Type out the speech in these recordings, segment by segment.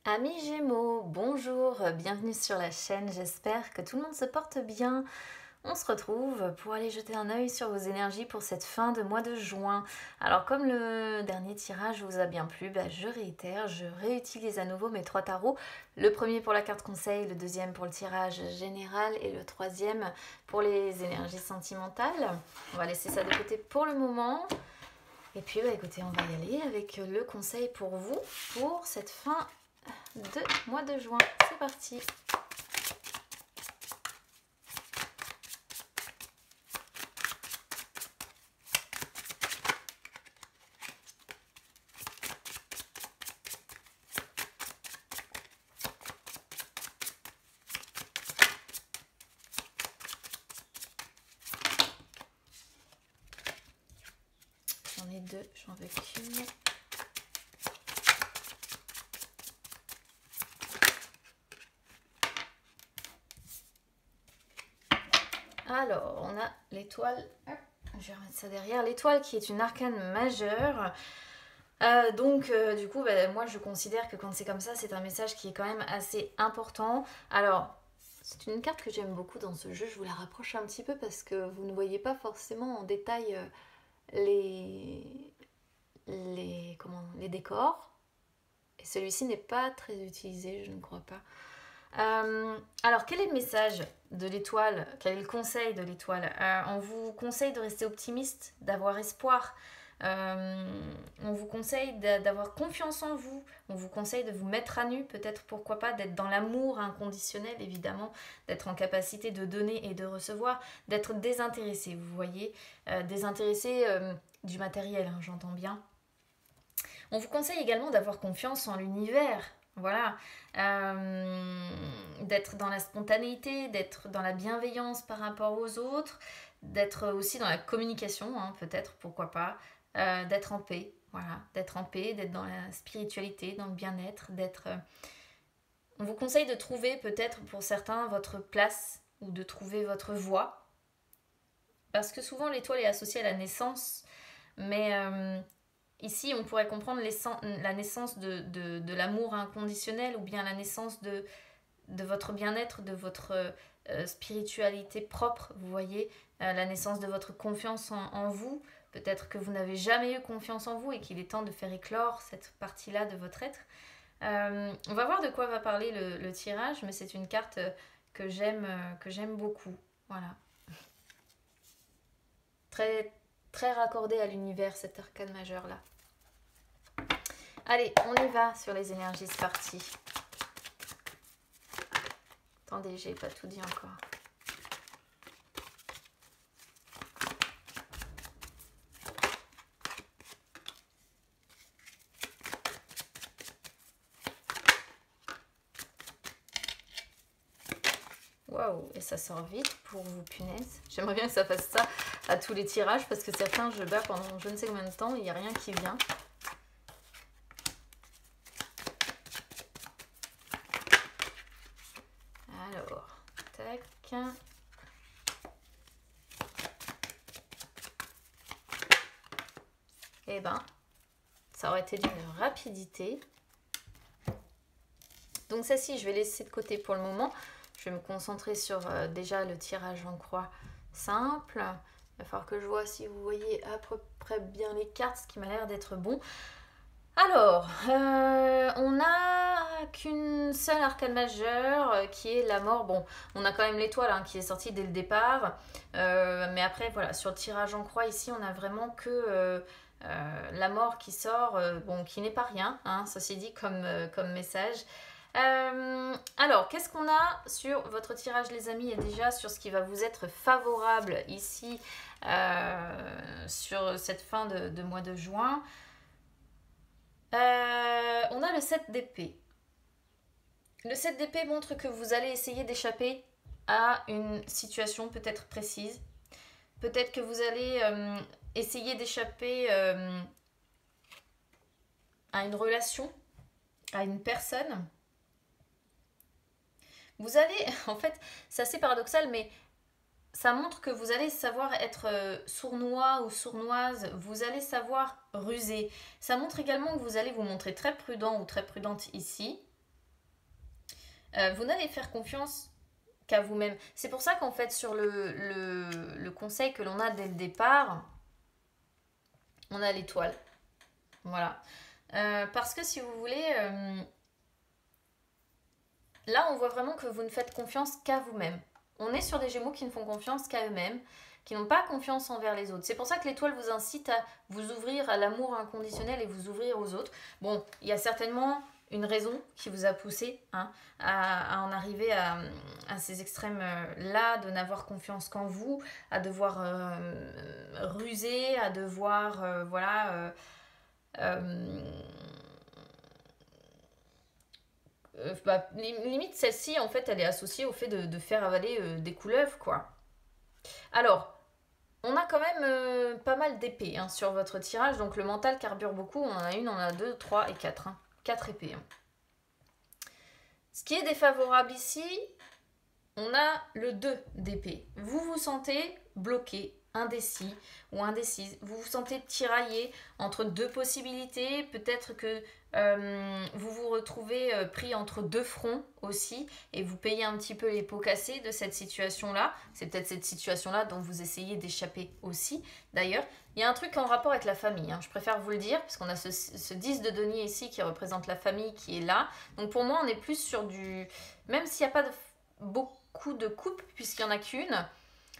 Amis Gémeaux, bonjour, bienvenue sur la chaîne, j'espère que tout le monde se porte bien. On se retrouve pour aller jeter un œil sur vos énergies pour cette fin de mois de juin. Alors comme le dernier tirage vous a bien plu, je réitère, je réutilise à nouveau mes 3 tarots. Le premier pour la carte conseil, le deuxième pour le tirage général et le troisième pour les énergies sentimentales. On va laisser ça de côté pour le moment. Et puis écoutez, on va y aller avec le conseil pour vous pour cette fin de mois de juin. C'est parti. J'en ai deux, j'en veux qu'une. Alors, on a l'étoile, je vais remettre ça derrière, l'étoile qui est une arcane majeure. Du coup, moi je considère que quand c'est comme ça, c'est un message qui est quand même assez important. Alors, c'est une carte que j'aime beaucoup dans ce jeu, je vous la rapproche un petit peu parce que vous ne voyez pas forcément en détail les décors. Et celui-ci n'est pas très utilisé, je ne crois pas. Alors, quel est le message de l'étoile? Quel est le conseil de l'étoile? On vous conseille de rester optimiste, d'avoir espoir. On vous conseille d'avoir confiance en vous. On vous conseille de vous mettre à nu, peut-être, pourquoi pas, d'être dans l'amour inconditionnel, évidemment, d'être en capacité de donner et de recevoir, d'être désintéressé, vous voyez, désintéressé du matériel, hein, j'entends bien. On vous conseille également d'avoir confiance en l'univers, voilà, d'être dans la spontanéité, d'être dans la bienveillance par rapport aux autres, d'être aussi dans la communication, hein, peut-être, pourquoi pas, d'être en paix, voilà, d'être en paix, d'être dans la spiritualité, dans le bien-être, d'être... On vous conseille de trouver peut-être pour certains votre place ou de trouver votre voie, parce que souvent l'étoile est associée à la naissance, mais... Ici, on pourrait comprendre la naissance de l'amour inconditionnel ou bien la naissance de votre bien-être, de votre spiritualité propre, vous voyez, la naissance de votre confiance en vous. Peut-être que vous n'avez jamais eu confiance en vous et qu'il est temps de faire éclore cette partie-là de votre être. On va voir de quoi va parler le tirage, mais c'est une carte que j'aime beaucoup. Voilà. Très, très raccordée à l'univers, cette arcane majeure là. Allez, on y va sur les énergies, c'est parti. Attendez, j'ai pas tout dit encore. Waouh, et ça sort vite pour vous, punaise. J'aimerais bien que ça fasse ça à tous les tirages parce que certains je bats pendant je ne sais combien de temps, il n'y a rien qui vient. Alors, tac. Eh ben, ça aurait été d'une rapidité. Donc celle-ci, je vais laisser de côté pour le moment. Je vais me concentrer sur déjà le tirage en croix simple. Il va falloir que je vois si vous voyez à peu près bien les cartes, ce qui m'a l'air d'être bon. Alors, on n'a qu'une seule arcane majeure qui est la mort. Bon, on a quand même l'étoile hein, qui est sortie dès le départ. Mais après, voilà, sur le tirage en croix, ici, on a vraiment que la mort qui sort, bon, qui n'est pas rien, hein, ceci dit, comme message. Alors, qu'est-ce qu'on a sur votre tirage, les amis, et déjà sur ce qui va vous être favorable ici sur cette fin de mois de juin. On a le 7 d'épée. Le 7 d'épée montre que vous allez essayer d'échapper à une situation peut-être précise. Peut-être que vous allez essayer d'échapper à une relation, à une personne. Vous allez, en fait, c'est assez paradoxal, mais ça montre que vous allez savoir être sournois ou sournoise, vous allez savoir ruser. Ça montre également que vous allez vous montrer très prudent ou très prudente ici. vous n'allez faire confiance qu'à vous-même. C'est pour ça qu'en fait, sur le conseil que l'on a dès le départ, on a l'étoile. Voilà. Parce que si vous voulez, là, on voit vraiment que vous ne faites confiance qu'à vous-même. On est sur des Gémeaux qui ne font confiance qu'à eux-mêmes, qui n'ont pas confiance envers les autres. C'est pour ça que l'étoile vous incite à vous ouvrir à l'amour inconditionnel et vous ouvrir aux autres. Bon, il y a certainement une raison qui vous a poussé à en arriver à ces extrêmes-là, de n'avoir confiance qu'en vous, à devoir ruser, à devoir, voilà... limite celle-ci en fait elle est associée au fait de faire avaler des couleuvres quoi. Alors on a quand même pas mal d'épées sur votre tirage, donc le mental carbure beaucoup, on en a une, on en a deux, trois et quatre. 4 épées. Ce qui est défavorable ici, on a le 2 d'épée. Vous vous sentez bloqué, indécis ou indécise. Vous vous sentez tiraillé entre deux possibilités. Peut-être que vous vous retrouvez pris entre deux fronts aussi et vous payez un petit peu les pots cassés de cette situation-là. C'est peut-être cette situation-là dont vous essayez d'échapper aussi. D'ailleurs, il y a un truc en rapport avec la famille. Je préfère vous le dire parce qu'on a ce 10 de denier ici qui représente la famille qui est là. Donc pour moi, on est plus sur du... Même s'il n'y a pas beaucoup de couples puisqu'il n'y en a qu'une,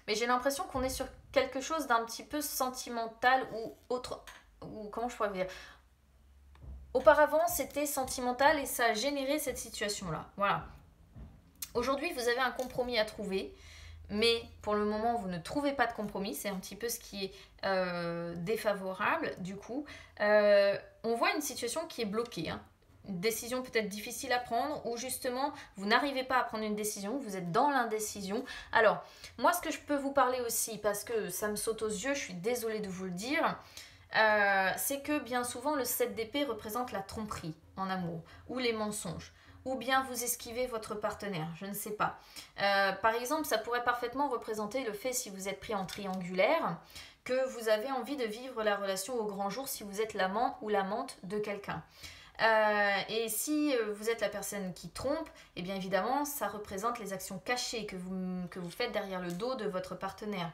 mais j'ai l'impression qu'on est sur quelque chose d'un petit peu sentimental ou autre, ou comment je pourrais vous dire, auparavant c'était sentimental et ça a généré cette situation là, voilà. Aujourd'hui vous avez un compromis à trouver, mais pour le moment vous ne trouvez pas de compromis, c'est un petit peu ce qui est défavorable du coup. On voit une situation qui est bloquée, une décision peut-être difficile à prendre ou justement vous n'arrivez pas à prendre une décision, vous êtes dans l'indécision. Alors moi ce que je peux vous parler aussi, parce que ça me saute aux yeux, je suis désolée de vous le dire, c'est que bien souvent le 7 d'épée représente la tromperie en amour ou les mensonges, ou bien vous esquivez votre partenaire, je ne sais pas. Par exemple, ça pourrait parfaitement représenter le fait, si vous êtes pris en triangulaire, que vous avez envie de vivre la relation au grand jour si vous êtes l'amant ou l'amante de quelqu'un. Et si vous êtes la personne qui trompe, et bien évidemment, ça représente les actions cachées que vous faites derrière le dos de votre partenaire.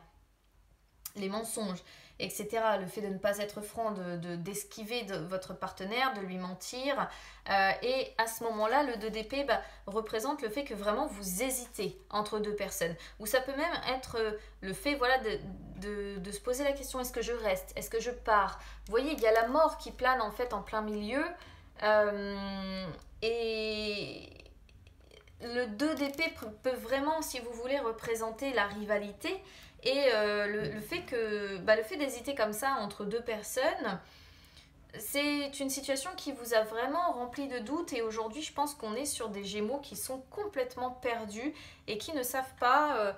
Les mensonges, etc. Le fait de ne pas être franc, d'esquiver de votre partenaire, de lui mentir. Et à ce moment-là, le 2 d'épée représente le fait que vraiment vous hésitez entre deux personnes. Ou ça peut même être le fait voilà, de se poser la question, est-ce que je reste? Est-ce que je pars? Vous voyez, il y a la mort qui plane en fait en plein milieu. Et le 2 d'épée peut vraiment, si vous voulez, représenter la rivalité et le fait d'hésiter comme ça entre deux personnes, c'est une situation qui vous a vraiment rempli de doutes et aujourd'hui je pense qu'on est sur des Gémeaux qui sont complètement perdus et qui ne savent pas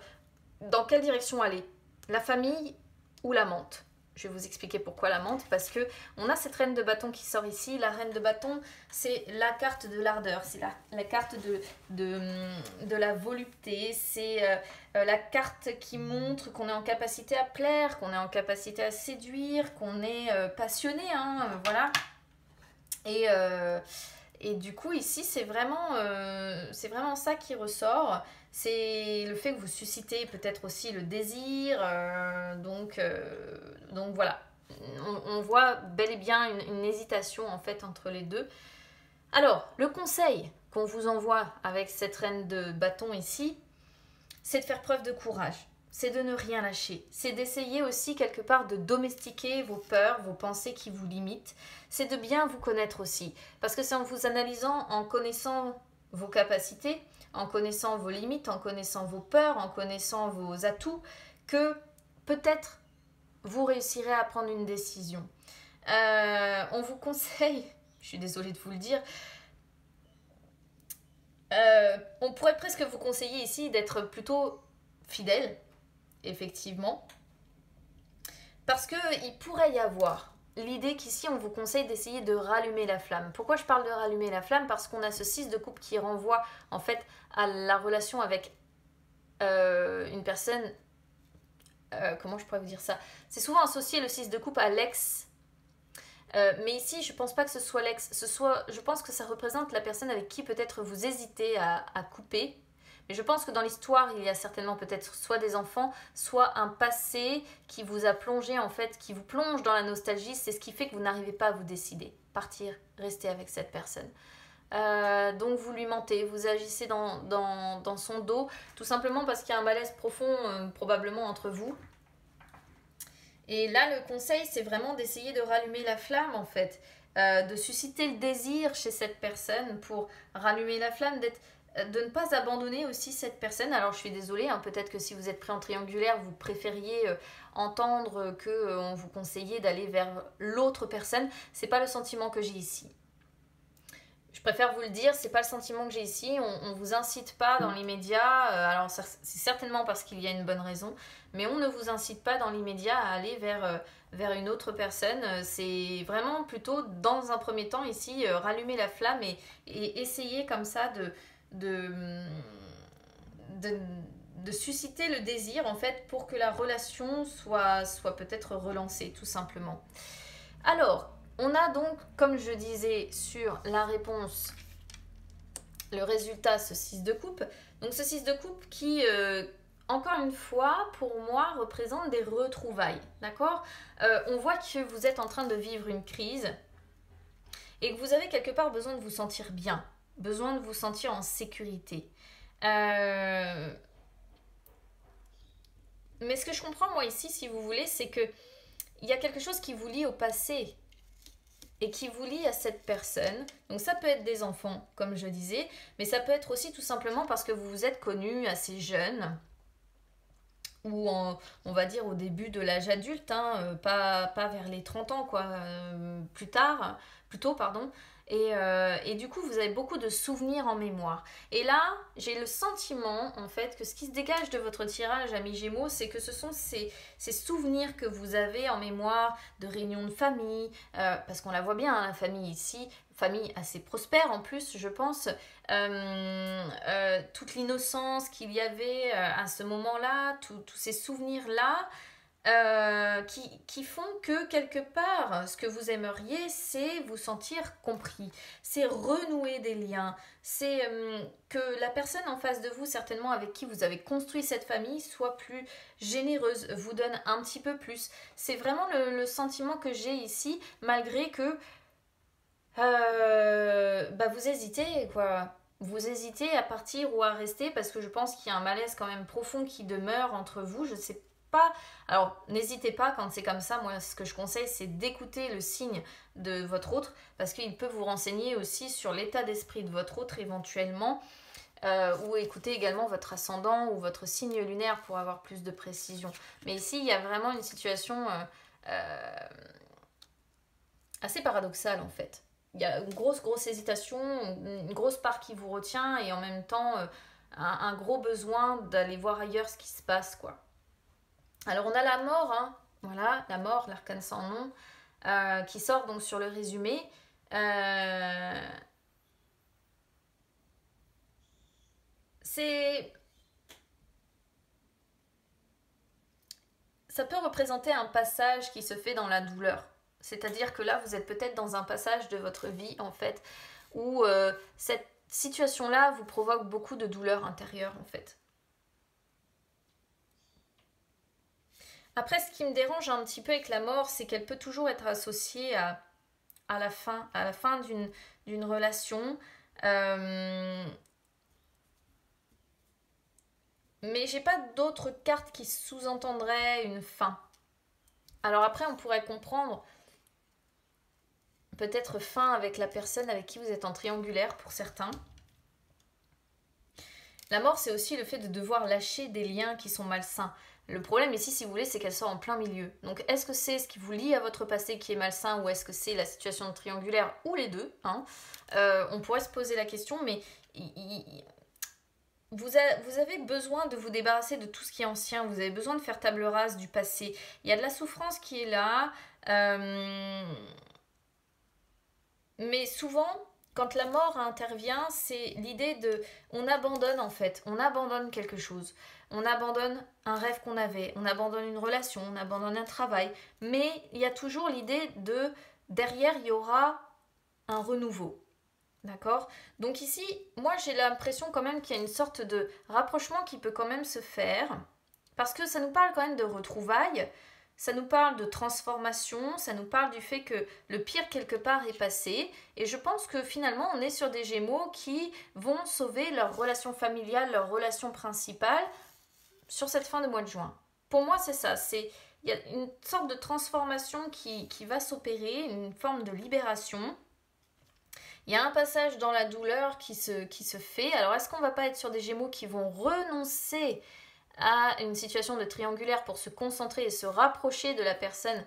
dans quelle direction aller, la famille ou l'amante. Je vais vous expliquer pourquoi la menthe, parce que on a cette reine de bâton qui sort ici. La reine de bâton, c'est la carte de l'ardeur, c'est la carte de la volupté, c'est la carte qui montre qu'on est en capacité à plaire, qu'on est en capacité à séduire, qu'on est passionné, voilà. Et du coup, ici, c'est vraiment ça qui ressort. C'est le fait que vous suscitez peut-être aussi le désir. Donc voilà. On voit bel et bien une hésitation en fait entre les deux. Alors, le conseil qu'on vous envoie avec cette reine de bâton ici, c'est de faire preuve de courage. C'est de ne rien lâcher. C'est d'essayer aussi quelque part de domestiquer vos peurs, vos pensées qui vous limitent. C'est de bien vous connaître aussi. Parce que c'est en vous analysant, en connaissant vos capacités, en connaissant vos limites, en connaissant vos peurs, en connaissant vos atouts, que peut-être vous réussirez à prendre une décision. On vous conseille, je suis désolée de vous le dire, on pourrait presque vous conseiller ici d'être plutôt fidèle, effectivement, parce qu'il pourrait y avoir l'idée qu'ici on vous conseille d'essayer de rallumer la flamme. Pourquoi je parle de rallumer la flamme? Parce qu'on a ce 6 de coupe qui renvoie en fait à la relation avec une personne, comment je pourrais vous dire ça? C'est souvent associé le 6 de coupe à l'ex, Mais ici, je pense pas que ce soit l'ex, je pense que ça représente la personne avec qui peut-être vous hésitez à couper. Mais je pense que dans l'histoire, il y a certainement peut-être soit des enfants, soit un passé qui vous a plongé en fait, qui vous plonge dans la nostalgie. C'est ce qui fait que vous n'arrivez pas à vous décider. Partir, rester avec cette personne. Donc vous lui mentez, vous agissez dans son dos, tout simplement parce qu'il y a un malaise profond probablement entre vous. Et là, le conseil, c'est vraiment d'essayer de rallumer la flamme, en fait, de susciter le désir chez cette personne pour rallumer la flamme, de ne pas abandonner aussi cette personne. Alors, je suis désolée, hein, peut-être que si vous êtes pris en triangulaire, vous préfériez entendre qu'on vous conseillait d'aller vers l'autre personne. C'est pas le sentiment que j'ai ici. Je préfère vous le dire, c'est pas le sentiment que j'ai ici. On vous incite pas dans l'immédiat. Alors c'est certainement parce qu'il y a une bonne raison, mais on ne vous incite pas dans l'immédiat à aller vers une autre personne. C'est vraiment plutôt dans un premier temps ici rallumer la flamme et essayer comme ça de, de susciter le désir en fait pour que la relation soit peut-être relancée tout simplement. Alors, on a donc, comme je disais sur la réponse, le résultat, ce 6 de coupe. Donc ce 6 de coupe qui, encore une fois, pour moi, représente des retrouvailles. D'accord ? On voit que vous êtes en train de vivre une crise et que vous avez quelque part besoin de vous sentir bien, besoin de vous sentir en sécurité. Mais ce que je comprends, moi, ici, si vous voulez, c'est que il y a quelque chose qui vous lie au passé et qui vous lie à cette personne. Donc ça peut être des enfants, comme je disais, mais ça peut être aussi tout simplement parce que vous vous êtes connus assez jeunes, ou on va dire au début de l'âge adulte, hein, pas vers les 30 ans, quoi, plus tôt, pardon. Et du coup, vous avez beaucoup de souvenirs en mémoire. Et là, j'ai le sentiment, en fait, que ce qui se dégage de votre tirage, amis Gémeaux, c'est que ce sont ces souvenirs que vous avez en mémoire de réunions de famille, parce qu'on la voit bien, hein, la famille ici, famille assez prospère en plus, je pense, toute l'innocence qu'il y avait à ce moment-là, tous ces souvenirs-là, qui font que quelque part, ce que vous aimeriez, c'est vous sentir compris, c'est renouer des liens, c'est que la personne en face de vous, certainement avec qui vous avez construit cette famille, soit plus généreuse, vous donne un petit peu plus. C'est vraiment le sentiment que j'ai ici, malgré que vous hésitez, quoi. Vous hésitez à partir ou à rester parce que je pense qu'il y a un malaise quand même profond qui demeure entre vous. Je sais pas. Alors, n'hésitez pas quand c'est comme ça. Moi, ce que je conseille, c'est d'écouter le signe de votre autre parce qu'il peut vous renseigner aussi sur l'état d'esprit de votre autre éventuellement. Ou écouter également votre ascendant ou votre signe lunaire pour avoir plus de précision. Mais ici, il y a vraiment une situation assez paradoxale en fait. Il y a une grosse hésitation, une grosse part qui vous retient et en même temps un gros besoin d'aller voir ailleurs ce qui se passe, quoi. Alors on a la mort, hein, voilà, la mort, l'arcane sans nom, qui sort donc sur le résumé. Ça peut représenter un passage qui se fait dans la douleur. C'est-à-dire que là, vous êtes peut-être dans un passage de votre vie, en fait, où cette situation-là vous provoque beaucoup de douleur intérieure, en fait. Après, ce qui me dérange un petit peu avec la mort, c'est qu'elle peut toujours être associée à la fin d'une relation. Mais j'ai pas d'autres cartes qui sous-entendraient une fin. Alors après, on pourrait comprendre peut-être fin avec la personne avec qui vous êtes en triangulaire pour certains. La mort, c'est aussi le fait de devoir lâcher des liens qui sont malsains. Le problème ici, si vous voulez, c'est qu'elle sort en plein milieu. Donc, est-ce que c'est ce qui vous lie à votre passé qui est malsain ou est-ce que c'est la situation de triangulaire ou les deux, hein? On pourrait se poser la question, mais vous avez besoin de vous débarrasser de tout ce qui est ancien. Vous avez besoin de faire table rase du passé. Il y a de la souffrance qui est là. Mais souvent, quand la mort intervient, c'est l'idée de... On abandonne en fait, on abandonne quelque chose. On abandonne un rêve qu'on avait, on abandonne une relation, on abandonne un travail. Mais il y a toujours l'idée de derrière, il y aura un renouveau. D'accord? Donc ici, moi j'ai l'impression quand même qu'il y a une sorte de rapprochement qui peut quand même se faire, parce que ça nous parle quand même de retrouvailles, ça nous parle de transformation, ça nous parle du fait que le pire quelque part est passé, et je pense que finalement on est sur des Gémeaux qui vont sauver leur relation familiale, leur relation principale sur cette fin de mois de juin. Pour moi c'est ça, il y a une sorte de transformation qui va s'opérer, une forme de libération. Il y a un passage dans la douleur qui se fait. Alors, est-ce qu'on va pas être sur des Gémeaux qui vont renoncer à une situation de triangulaire pour se concentrer et se rapprocher de la personne,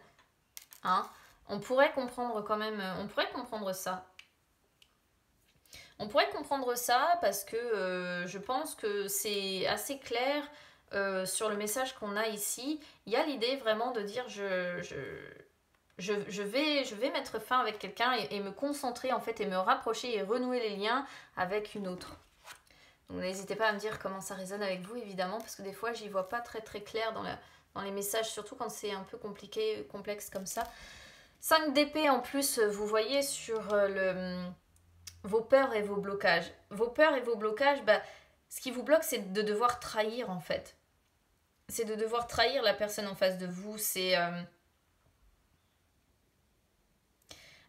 hein? On pourrait comprendre quand même, on pourrait comprendre ça. On pourrait comprendre ça parce que je pense que c'est assez clair sur le message qu'on a ici. Il y a l'idée vraiment de dire je vais mettre fin avec quelqu'un et me concentrer en fait et me rapprocher et renouer les liens avec une autre. Donc n'hésitez pas à me dire comment ça résonne avec vous évidemment, parce que des fois j'y vois pas très très clair dans les messages, surtout quand c'est un peu compliqué, complexe comme ça. 5 d'épée en plus, vous voyez sur vos peurs et vos blocages. Vos peurs et vos blocages, ce qui vous bloque c'est de devoir trahir en fait. C'est de devoir trahir la personne en face de vous, c'est...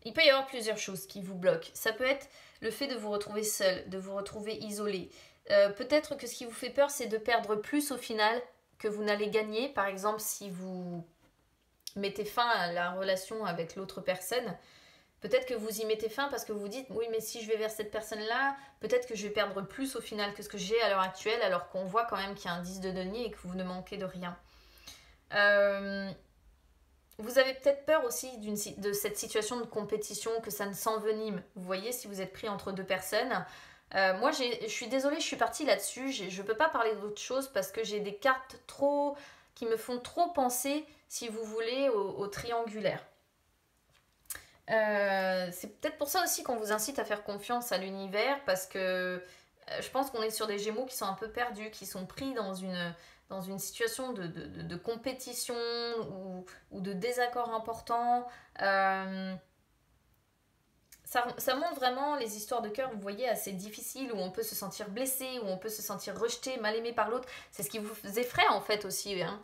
Il peut y avoir plusieurs choses qui vous bloquent. Ça peut être le fait de vous retrouver seul, de vous retrouver isolé. Peut-être que ce qui vous fait peur, c'est de perdre plus au final que vous n'allez gagner. Par exemple, si vous mettez fin à la relation avec l'autre personne, peut-être que vous y mettez fin parce que vous dites « Oui, mais si je vais vers cette personne-là, peut-être que je vais perdre plus au final que ce que j'ai à l'heure actuelle, alors qu'on voit quand même qu'il y a un 10 de denier et que vous ne manquez de rien. » Vous avez peut-être peur aussi de cette situation de compétition, que ça ne s'envenime. Vous voyez, si vous êtes pris entre deux personnes. Moi, je suis désolée, je suis partie là-dessus. Je ne peux pas parler d'autre chose parce que j'ai des cartes qui me font trop penser, si vous voulez, au triangulaire. C'est peut-être pour ça aussi qu'on vous incite à faire confiance à l'univers, parce que je pense qu'on est sur des Gémeaux qui sont un peu perdus, qui sont pris dans une situation de compétition ou de désaccord important. Ça montre vraiment les histoires de cœur, vous voyez, assez difficiles, où on peut se sentir blessé, où on peut se sentir rejeté, mal aimé par l'autre. C'est ce qui vous effraie en fait aussi. Hein.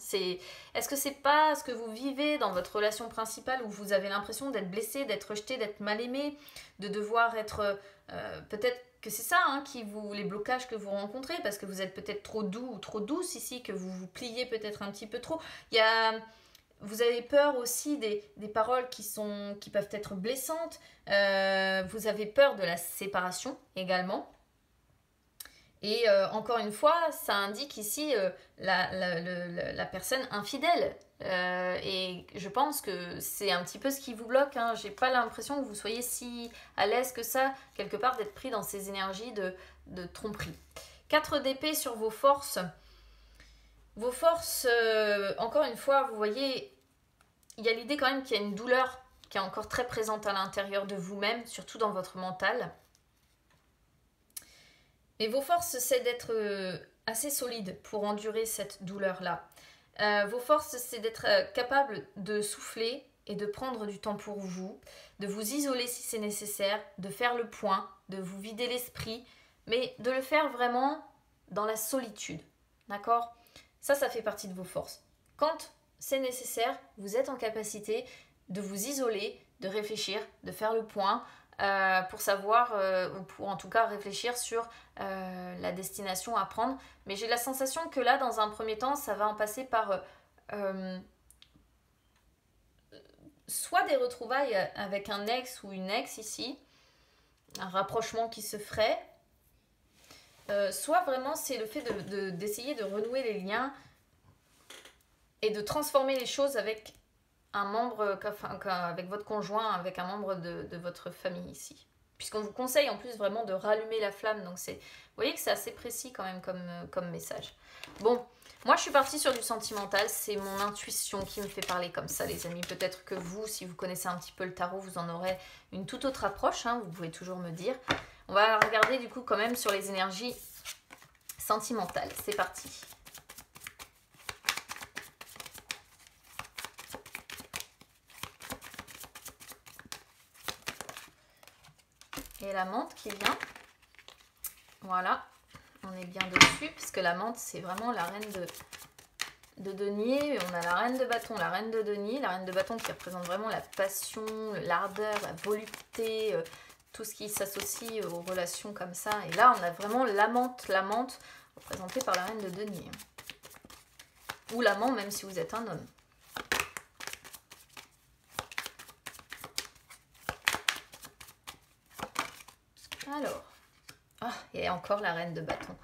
Est-ce que c'est pas ce que vous vivez dans votre relation principale, où vous avez l'impression d'être blessé, d'être rejeté, d'être mal aimé, de devoir être... peut-être que c'est ça, hein, les blocages que vous rencontrez, parce que vous êtes peut-être trop doux ou trop douce ici, que vous vous pliez peut-être un petit peu trop. Vous avez peur aussi des paroles qui peuvent être blessantes. Vous avez peur de la séparation également. Et encore une fois, ça indique ici la personne infidèle. Et je pense que c'est un petit peu ce qui vous bloque. Hein. J'ai pas l'impression que vous soyez si à l'aise que ça, quelque part, d'être pris dans ces énergies de tromperie. 4 d'épée sur vos forces. Vos forces, encore une fois, vous voyez, il y a l'idée quand même qu'il y a une douleur qui est encore très présente à l'intérieur de vous-même, surtout dans votre mental. Et vos forces, c'est d'être assez solide pour endurer cette douleur-là. Vos forces, c'est d'être capable de souffler et de prendre du temps pour vous, de vous isoler si c'est nécessaire, de faire le point, de vous vider l'esprit, mais de le faire vraiment dans la solitude. D'accord ? Ça fait partie de vos forces. Quand c'est nécessaire, vous êtes en capacité de vous isoler, de réfléchir, de faire le point pour savoir, ou pour en tout cas réfléchir sur la destination à prendre. Mais j'ai la sensation que là, dans un premier temps, ça va en passer par soit des retrouvailles avec un ex ou une ex ici, un rapprochement qui se ferait, soit vraiment c'est le fait d'essayer de renouer les liens et de transformer les choses avec un membre, avec votre conjoint, avec un membre de votre famille ici. Puisqu'on vous conseille en plus vraiment de rallumer la flamme. Donc vous voyez que c'est assez précis quand même comme message. Bon, moi je suis partie sur du sentimental. C'est mon intuition qui me fait parler comme ça, les amis. Peut-être que vous, si vous connaissez un petit peu le tarot, vous en aurez une toute autre approche. Hein, vous pouvez toujours me dire. On va regarder du coup quand même sur les énergies sentimentales. C'est parti. et la menthe qui vient. Voilà, on est bien dessus, puisque la menthe, c'est vraiment la reine de denier. On a la reine de bâton, la reine de denier. La reine de bâton qui représente vraiment la passion, l'ardeur, la volupté, tout ce qui s'associe aux relations comme ça. Et là, on a vraiment la menthe représentée par la reine de denier. Ou l'amant, même si vous êtes un homme. Alors, et encore la reine de bâton.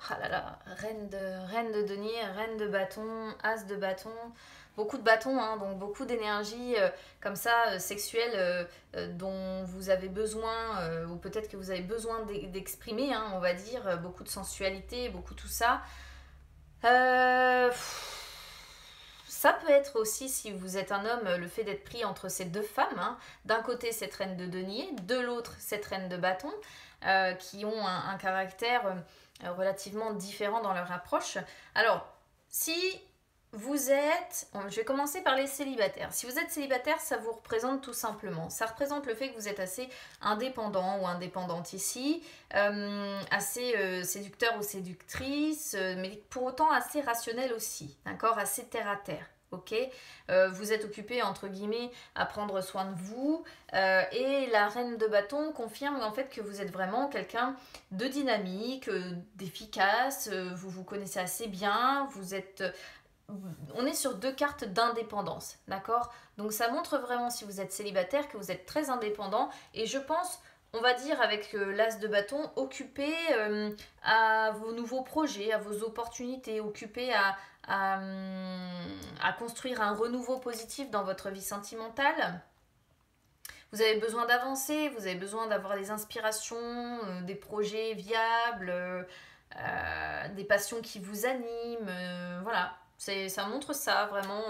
Ah là là, reine de denier, reine de bâton, as de bâton. Beaucoup de bâtons, hein, donc beaucoup d'énergie comme ça, sexuelle, dont vous avez besoin, ou peut-être que vous avez besoin d'exprimer, hein, on va dire, beaucoup de sensualité, beaucoup tout ça. Ça peut être aussi, si vous êtes un homme, le fait d'être pris entre ces deux femmes. Hein. D'un côté, cette reine de denier, de l'autre, cette reine de bâton, qui ont un caractère relativement différent dans leur approche. Alors, si vous êtes... Je vais commencer par les célibataires. Si vous êtes célibataire, ça vous représente tout simplement. Ça représente le fait que vous êtes assez indépendant ou indépendante ici, assez séducteur ou séductrice, mais pour autant assez rationnel aussi, d'accord, assez terre à terre. Ok, vous êtes occupé entre guillemets à prendre soin de vous et la reine de bâton confirme en fait que vous êtes vraiment quelqu'un de dynamique, d'efficace, vous vous connaissez assez bien, vous êtes... On est sur deux cartes d'indépendance, d'accord? Donc ça montre vraiment, si vous êtes célibataire, que vous êtes très indépendant. Et je pense, on va dire avec l'as de bâton, occupé à vos nouveaux projets, à vos opportunités, occupé à construire un renouveau positif dans votre vie sentimentale. Vous avez besoin d'avancer, vous avez besoin d'avoir des inspirations, des projets viables, des passions qui vous animent, voilà. Ça montre ça, vraiment.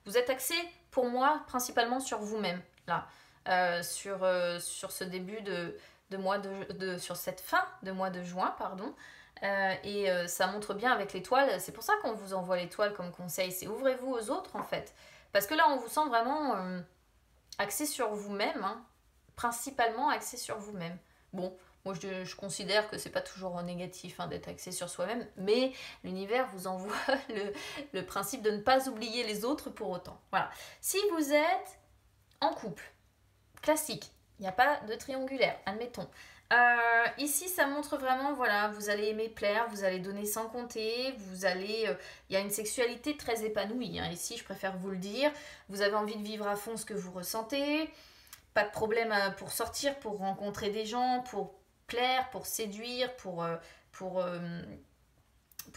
Vous êtes axé, pour moi, principalement sur vous-même, là. Sur ce début de mois sur cette fin de mois de juin, pardon. Ça montre bien avec l'étoile. C'est pour ça qu'on vous envoie l'étoile comme conseil. C'est ouvrez-vous aux autres, en fait. Parce que là, on vous sent vraiment axé sur vous-même, hein, principalement axé sur vous-même. Bon, moi je considère que c'est pas toujours négatif hein, d'être axé sur soi-même, mais l'univers vous envoie le principe de ne pas oublier les autres pour autant. Voilà. Si vous êtes en couple, classique, il n'y a pas de triangulaire, admettons. Ici, ça montre vraiment, voilà, vous allez aimer plaire, vous allez donner sans compter, il y a une sexualité très épanouie. Hein, ici, je préfère vous le dire. Vous avez envie de vivre à fond ce que vous ressentez. Pas de problème pour sortir, pour rencontrer des gens, pour plaire, pour séduire, pour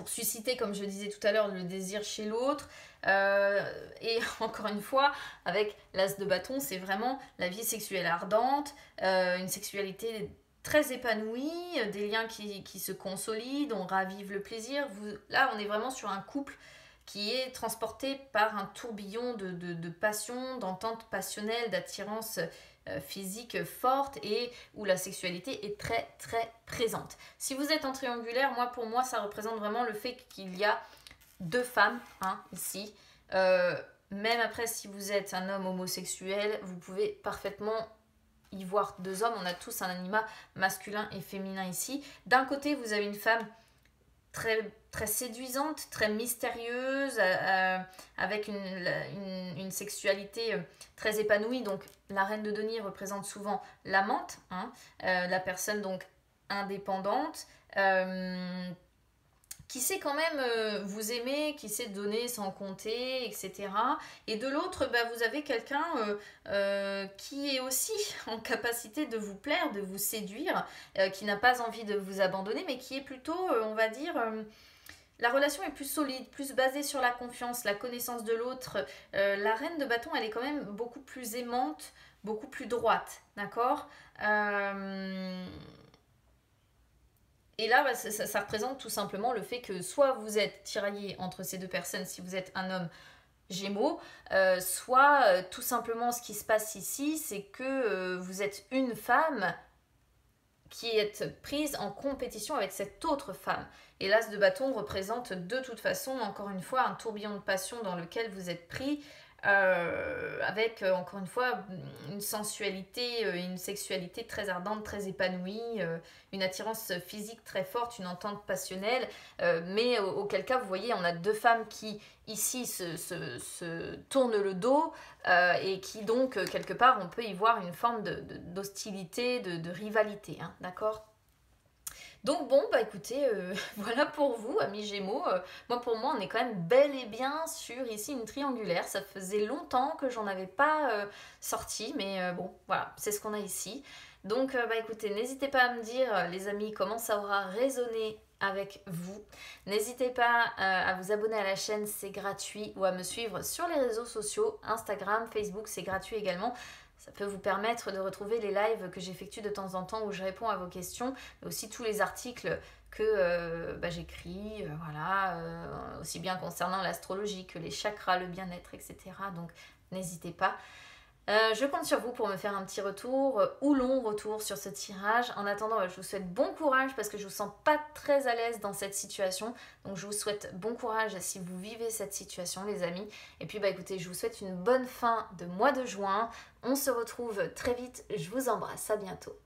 susciter, comme je disais tout à l'heure, le désir chez l'autre. Et encore une fois, avec l'as de bâton, c'est vraiment la vie sexuelle ardente, une sexualité très épanouie, des liens qui se consolident, on ravive le plaisir. Là, on est vraiment sur un couple qui est transporté par un tourbillon de passion, d'entente passionnelle, d'attirance physique forte et où la sexualité est très très présente. Si vous êtes en triangulaire, pour moi, ça représente vraiment le fait qu'il y a deux femmes hein, ici. Même après, si vous êtes un homme homosexuel, vous pouvez parfaitement y voir deux hommes. On a tous un anima masculin et féminin ici. D'un côté, vous avez une femme très, très séduisante, très mystérieuse, avec une sexualité très épanouie. Donc, la reine de denier représente souvent l'amante, hein, la personne donc indépendante, qui sait quand même vous aimer, qui sait donner sans compter, etc. Et de l'autre, vous avez quelqu'un qui est aussi en capacité de vous plaire, de vous séduire, qui n'a pas envie de vous abandonner, mais qui est plutôt, on va dire... la relation est plus solide, plus basée sur la confiance, la connaissance de l'autre. La reine de bâton, elle est quand même beaucoup plus aimante, beaucoup plus droite, d'accord Et là, ça représente tout simplement le fait que soit vous êtes tiraillé entre ces deux personnes si vous êtes un homme Gémeaux, soit tout simplement ce qui se passe ici, c'est que vous êtes une femme qui est prise en compétition avec cette autre femme. Et l'as de bâton représente de toute façon, encore une fois, un tourbillon de passion dans lequel vous êtes pris. avec encore une fois une sensualité, une sexualité très ardente, très épanouie, une attirance physique très forte, une entente passionnelle, mais auquel cas vous voyez on a deux femmes qui ici se tournent le dos et qui donc quelque part on peut y voir une forme d'hostilité, de rivalité, hein, d'accord. Donc bon, bah écoutez, voilà pour vous, amis Gémeaux. Moi pour moi, on est quand même bel et bien sur ici une triangulaire. Ça faisait longtemps que j'en avais pas sorti, mais bon, voilà, c'est ce qu'on a ici. Donc bah écoutez, n'hésitez pas à me dire, les amis, comment ça aura résonné avec vous. N'hésitez pas à vous abonner à la chaîne, c'est gratuit, ou à me suivre sur les réseaux sociaux, Instagram, Facebook, c'est gratuit également. Ça peut vous permettre de retrouver les lives que j'effectue de temps en temps où je réponds à vos questions, mais aussi tous les articles que j'écris, voilà, aussi bien concernant l'astrologie que les chakras, le bien-être, etc. Donc n'hésitez pas. Je compte sur vous pour me faire un petit retour ou long retour sur ce tirage. En attendant, je vous souhaite bon courage parce que je vous sens pas très à l'aise dans cette situation. Donc je vous souhaite bon courage si vous vivez cette situation, les amis. Et puis bah écoutez, je vous souhaite une bonne fin de mois de juin. On se retrouve très vite. Je vous embrasse. À bientôt.